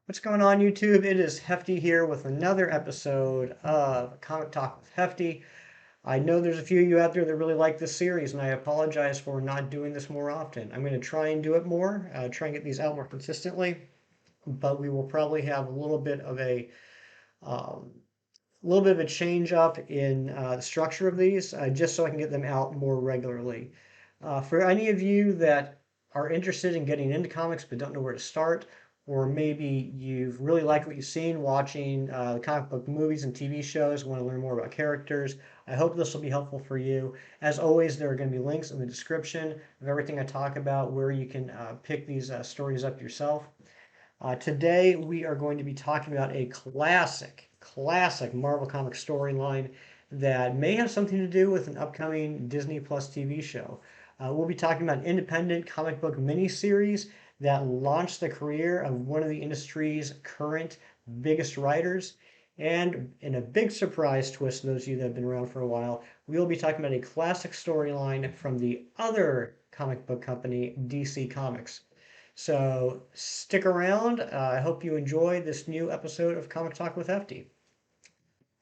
What's going on, YouTube? It is Hefty here with another episode of Comic Talk with Hefty. I know there's a few of you out there that really like this series, and I apologize for not doing this more often. I'm going to try and do it more, try and get these out more consistently, but we will probably have um, a little bit of a change up in the structure of these, just so I can get them out more regularly. For any of you that are interested in getting into comics but don't know where to start, or maybe you've really liked what you've seen watching the comic book movies and TV shows, want to learn more about characters, I hope this will be helpful for you. As always, there are going to be links in the description of everything I talk about where you can pick these stories up yourself. Today we are going to be talking about a classic Marvel Comics storyline that may have something to do with an upcoming Disney Plus TV show. We'll be talking about an independent comic book miniseries that launched the career of one of the industry's current biggest writers. And in a big surprise twist, those of you that have been around for a while, we will be talking about a classic storyline from the other comic book company, DC Comics. So stick around. I hope you enjoy this new episode of Comic Talk with Hefty.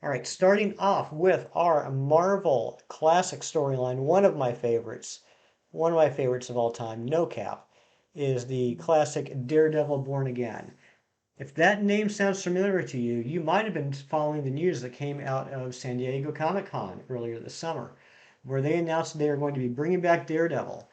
All right, starting off with our Marvel classic storyline, one of my favorites of all time, no cap, is the classic Daredevil Born Again. If that name sounds familiar to you, you might have been following the news that came out of San Diego Comic Con earlier this summer, where they announced they are going to be bringing back Daredevil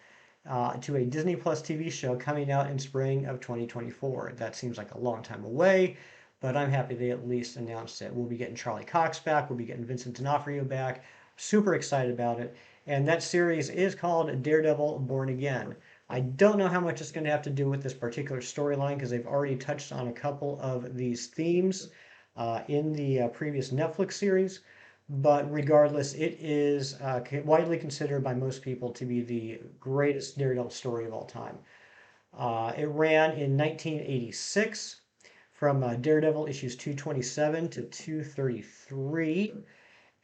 to a Disney Plus TV show coming out in spring of 2024. That seems like a long time away, but I'm happy they at least announced it. We'll be getting Charlie Cox back. We'll be getting Vincent D'Onofrio back. Super excited about it. And that series is called Daredevil Born Again. I don't know how much it's going to have to do with this particular storyline because they've already touched on a couple of these themes in the previous Netflix series. But regardless, it is widely considered by most people to be the greatest Daredevil story of all time. It ran in 1986 from Daredevil issues 227 to 233,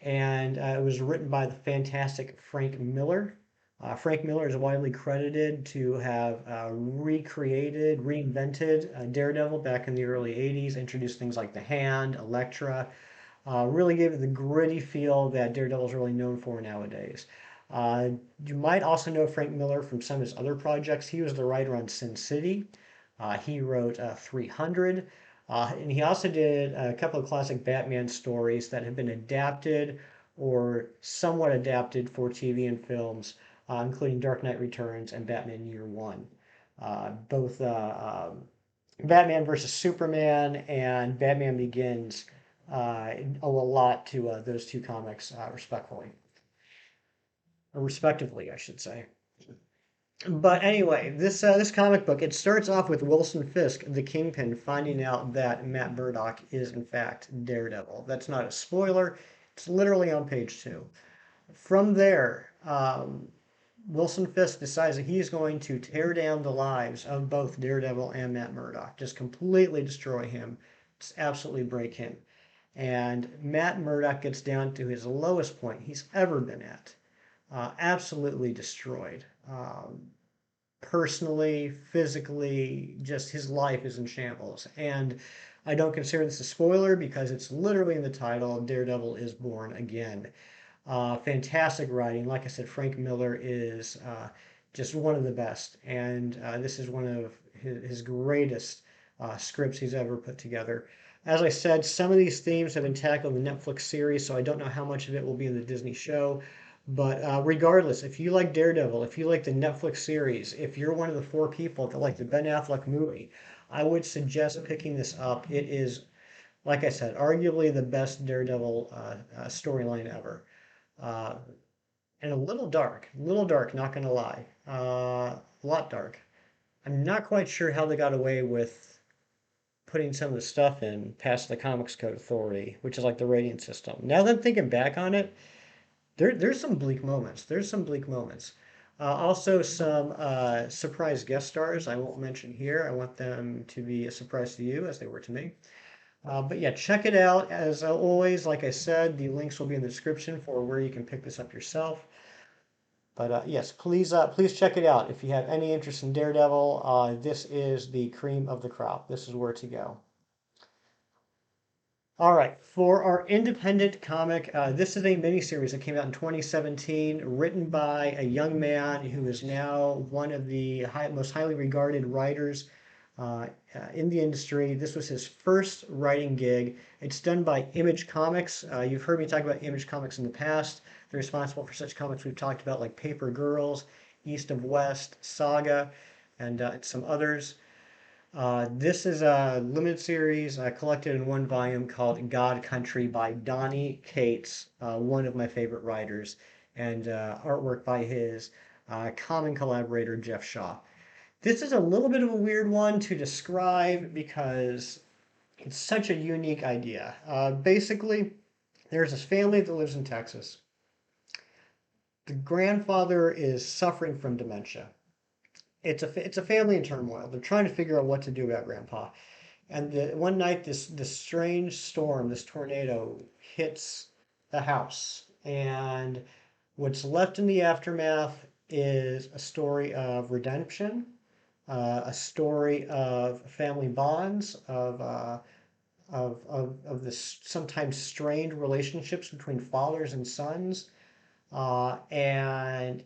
and it was written by the fantastic Frank Miller. Frank Miller is widely credited to have reinvented Daredevil back in the early 80s, introduced things like the Hand, Elektra, really gave it the gritty feel that Daredevil is really known for nowadays. Uh, you might also know Frank Miller from some of his other projects. He was the writer on Sin City. He wrote 300. And he also did a couple of classic Batman stories that have been adapted or somewhat adapted for TV and films, including Dark Knight Returns and Batman Year One. Both Batman versus Superman and Batman Begins owe a lot to those two comics, respectfully, or respectively, I should say. But anyway, this comic book, it starts off with Wilson Fisk, the Kingpin, finding out that Matt Murdock is in fact Daredevil. That's not a spoiler. It's literally on page two. From there, Wilson Fisk decides that he's going to tear down the lives of both Daredevil and Matt Murdock, just completely destroy him, just absolutely break him. And Matt Murdock gets down to his lowest point he's ever been at, absolutely destroyed. Personally, physically, just his life is in shambles. And I don't consider this a spoiler because it's literally in the title Daredevil is Born Again. Fantastic writing. Like I said, Frank Miller is just one of the best. And this is one of his greatest scripts he's ever put together. As I said, some of these themes have been tackled in the Netflix series, so I don't know how much of it will be in the Disney show. But regardless, if you like Daredevil, if you like the Netflix series, if you're one of the four people that like the Ben Affleck movie, I would suggest picking this up. It is, like I said, arguably the best Daredevil storyline ever. Uh, and a little dark, not gonna lie. A lot dark. I'm not quite sure how they got away with putting some of the stuff in past the Comics Code Authority, which is like the rating system. Now that I'm thinking back on it, there's some bleak moments. There's some bleak moments. Also, some surprise guest stars I won't mention here. I want them to be a surprise to you as they were to me. But yeah, check it out. As always, like I said, the links will be in the description for where you can pick this up yourself. But yes, please check it out. If you have any interest in Daredevil, this is the cream of the crop. This is where to go. All right, for our independent comic, this is a miniseries that came out in 2017, written by a young man who is now one of the most highly regarded writers in the industry. This was his first writing gig. It's done by Image Comics. You've heard me talk about Image Comics in the past. They're responsible for such comics we've talked about like Paper Girls, East of West, Saga, and some others. This is a limited series collected in one volume called God Country by Donnie Cates, one of my favorite writers, and artwork by his common collaborator Jeff Shaw. This is a little bit of a weird one to describe because it's such a unique idea. Basically, there's this family that lives in Texas. The grandfather is suffering from dementia. It's a family in turmoil. They're trying to figure out what to do about Grandpa. And one night, this strange storm, this tornado, hits the house, and what's left in the aftermath is a story of redemption, a story of family bonds, of this sometimes strained relationships between fathers and sons, and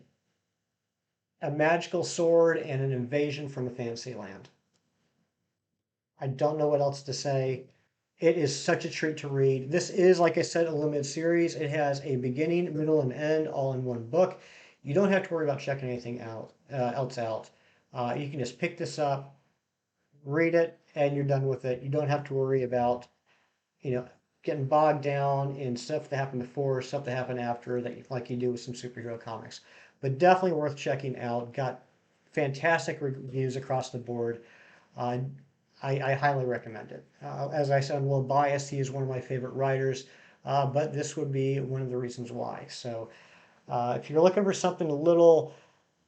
a magical sword and an invasion from a fantasy land. I don't know what else to say. It is such a treat to read. This is, like I said, a limited series. It has a beginning, middle, and end all in one book. You don't have to worry about checking anything else out. You can just pick this up, read it, and you're done with it. You don't have to worry about, you know, getting bogged down in stuff that happened before, stuff that happened after, like you do with some superhero comics. But definitely worth checking out. Got fantastic reviews across the board. Uh, I highly recommend it. As I said, I'm a little biased. He is one of my favorite writers, but this would be one of the reasons why. So if you're looking for something a little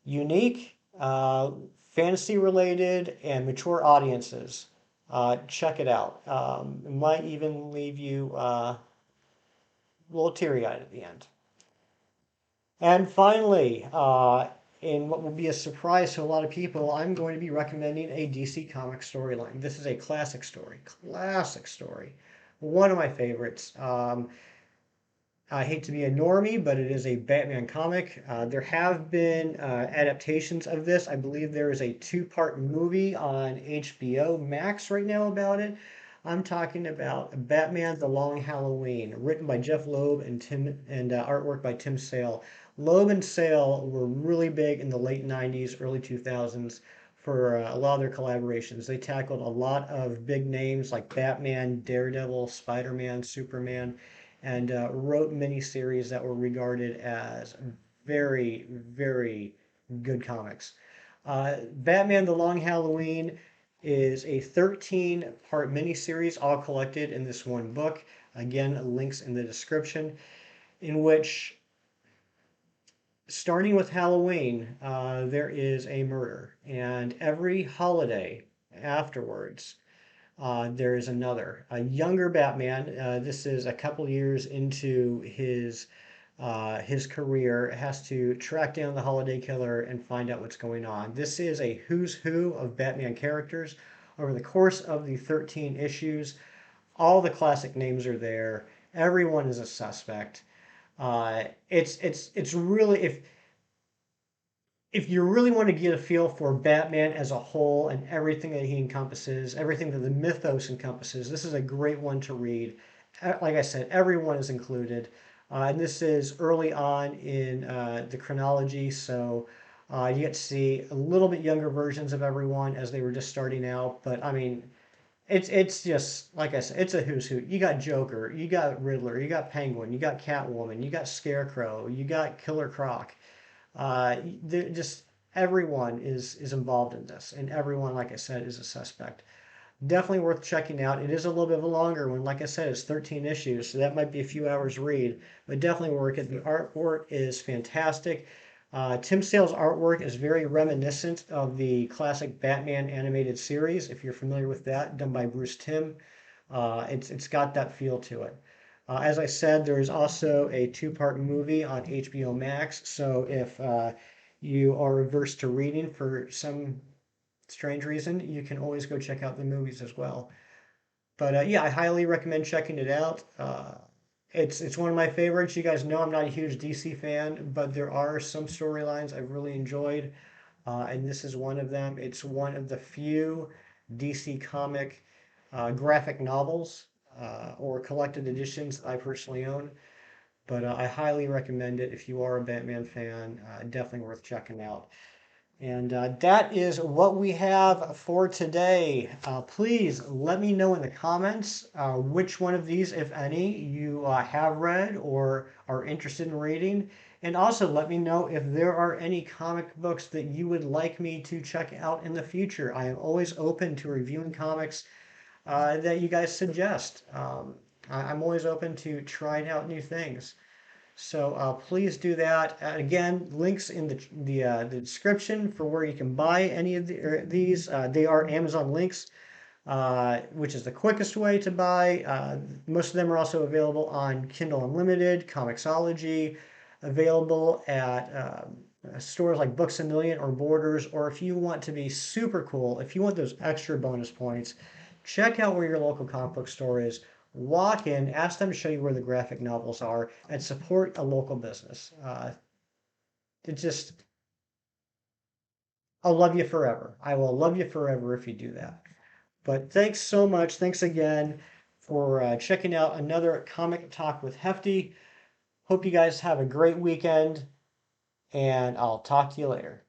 unique, fantasy related, and mature audiences, check it out. It might even leave you a little teary eyed at the end. And finally, in what will be a surprise to a lot of people, I'm going to be recommending a DC Comics storyline. This is a classic story, one of my favorites. I hate to be a normie, but it is a Batman comic. There have been adaptations of this. I believe there is a two-part movie on HBO Max right now about it. I'm talking about Batman: The Long Halloween, written by Jeff Loeb and artwork by Tim Sale. Loeb and Sale were really big in the late '90s, early 2000s for a lot of their collaborations. They tackled a lot of big names like Batman, Daredevil, Spider-Man, Superman, and wrote miniseries that were regarded as very, very good comics. Batman: The Long Halloween is a 13-part miniseries, all collected in this one book. Again, links in the description, in which, starting with Halloween, there is a murder, and every holiday afterwards, there is another, a younger Batman. This is a couple years into his career, has to track down the holiday killer and find out what's going on. This is a who's who of Batman characters. Over the course of the 13 issues, all the classic names are there. Everyone is a suspect. It's really, if you really want to get a feel for Batman as a whole and everything that he encompasses, everything that the mythos encompasses, this is a great one to read. Like I said, everyone is included. And this is early on in the chronology, so you get to see a little bit younger versions of everyone as they were just starting out. But I mean, it's just like I said, it's a who's who. You got Joker, you got Riddler, you got Penguin, you got Catwoman, you got Scarecrow, you got Killer Croc. Just everyone is involved in this, and everyone, like I said, is a suspect. Definitely worth checking out. It is a little bit of a longer one. Like I said, it's 13 issues, so that might be a few hours read, but definitely worth it. The artwork is fantastic. Tim Sale's artwork is very reminiscent of the classic Batman animated series, if you're familiar with that, done by Bruce Timm. It's got that feel to it. As I said, there is also a two-part movie on HBO Max. So if you are averse to reading for some strange reason, you can always go check out the movies as well. But yeah, I highly recommend checking it out. It's one of my favorites. You guys know I'm not a huge DC fan, but there are some storylines I've really enjoyed, and this is one of them. It's one of the few DC comic graphic novels or collected editions I personally own. But I highly recommend it if you are a Batman fan. Definitely worth checking out. And that is what we have for today. Please let me know in the comments which one of these, if any, you have read or are interested in reading. And also let me know if there are any comic books that you would like me to check out in the future. I am always open to reviewing comics that you guys suggest. I'm always open to trying out new things. So please do that. Again, links in the description for where you can buy any of these. They are Amazon links, which is the quickest way to buy. Most of them are also available on Kindle Unlimited, Comixology, available at stores like Books A Million or Borders. Or if you want to be super cool, if you want those extra bonus points, check out where your local comic book store is. Walk in, ask them to show you where the graphic novels are, and support a local business. It just, I'll love you forever. I will love you forever if you do that. But thanks so much. Thanks again for checking out another Comic Talk with Hefty. Hope you guys have a great weekend, and I'll talk to you later.